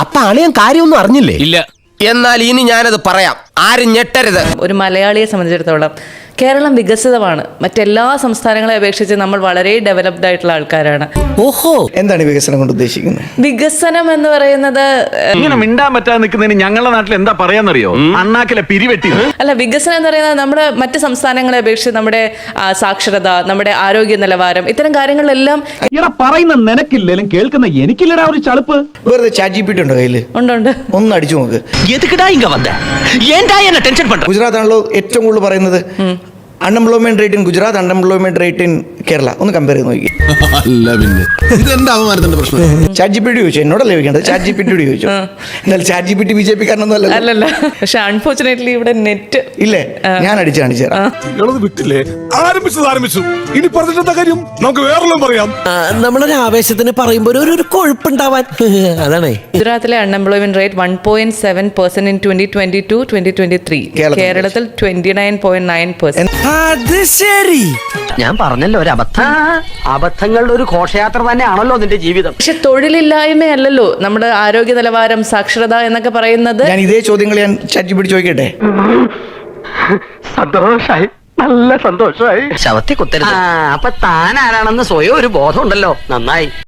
അപ്പൊ അളിയൻ കാര്യമൊന്നും അറിഞ്ഞില്ലേ? ഇല്ല. എന്നാൽ ഇനി ഞാനത് പറയാം, ആരും ഞെട്ടരുത്. ഒരു മലയാളിയെ സംബന്ധിച്ചിടത്തോളം കേരളം വികസിതമാണ്. മറ്റെല്ലാ സംസ്ഥാനങ്ങളെ അപേക്ഷിച്ച് നമ്മൾ വളരെ ഡെവലപ്ഡ് ആയിട്ടുള്ള ആൾക്കാരാണ്. ഓഹോ, എന്താണ് വികസനം കൊണ്ട് ഉദ്ദേശിക്കുന്നത്? വികസനം എന്ന് പറയുന്നത് ഇങ്ങനെ മിണ്ടാൻ പറ്റാതെ നിൽക്കുന്നതിന് ഞങ്ങളുടെ നാട്ടിൽ എന്താ പറയാന്നറിയോ? അണ്ണാക്കിലെ പിരിവെട്ടി. അല്ല, വികസനം എന്ന് പറയുന്നത് നമ്മുടെ മറ്റ് സംസ്ഥാനങ്ങളെ അപേക്ഷിച്ച് നമ്മുടെ സാക്ഷരത, നമ്മുടെ ആരോഗ്യ നിലവാരം, ഇത്തരം കാര്യങ്ങളിലെല്ലാം പറയുന്ന നിനക്കില്ലേലും കേൾക്കുന്ന എനിക്കില്ലടാ ഒരു ചളുപ്പ്. വെറുതെ ChatGPT ഉണ്ടോ കയ്യില്? ഉണ്ട്. ഒന്ന് അടിച്ചു നോക്ക്. ഗുജറാത്ത് ആണല്ലോ ഏറ്റവും കൂടുതൽ പറയുന്നത്. Unemployment rate in Gujarat, unemployment rate in Kerala. ഒന്ന് കമ്പയർ ചെയ്ത് നോക്കി. അല്ല പിന്നെ ഇതെന്താ അവന്മാരുടെ പ്രശ്നം? ChatGPT ചോദിച്ചു, എന്നോടല്ലേ ചോദിക്കേണ്ടത്? ChatGPT ചോദിച്ചു. എന്നാൽ ChatGPT BJP കാരനൊന്നും അല്ലല്ലോ. അല്ലല്ല, പക്ഷെ അൺഫോർച്ചുനേറ്റ്ലി ഇവിടെ നെറ്റ് ഇല്ലേ? ഞാൻ കാണിച്ചു തരാം. വിട്ടില്ലേ? ആരംഭിച്ചു. ഇനി പറഞ്ഞിട്ടെന്താ കാര്യം? നമുക്ക് വേറെല്ലാം പറയാം. നമ്മളൊരു ആവേശത്തിന് പറയുമ്പോ ഒരു കൊഴുപ്പുണ്ടാവാൻ അതാണേ. ഗുജറാത്തിലെ അൺഎംപ്ലോയ്മെന്റ് റേറ്റ് 1.7% ഇൻ 2022-2023. കേരളത്തിൽ 29.9%. അത് ശരി. ഞാൻ പറഞ്ഞല്ലോ ഒരു അബദ്ധം. അബദ്ധങ്ങളുടെ ഒരു ഘോഷയാത്ര തന്നെയാണല്ലോ നിന്റെ ജീവിതം. പക്ഷെ തൊഴിലില്ലായ്മയല്ലല്ലോ നമ്മുടെ ആരോഗ്യ നിലവാരം, സാക്ഷരത എന്നൊക്കെ പറയുന്നത്. ഞാൻ ഇതേ ചോദ്യങ്ങൾ ഞാൻ ChatGPT ചോദിക്കട്ടെ? സന്തോഷായി, നല്ല സന്തോഷമായി. ശവത്തി കുത്തരുത്. അപ്പൊ താൻ ആരാണെന്ന് സ്വയം ഒരു ബോധം ഉണ്ടല്ലോ. നന്നായി.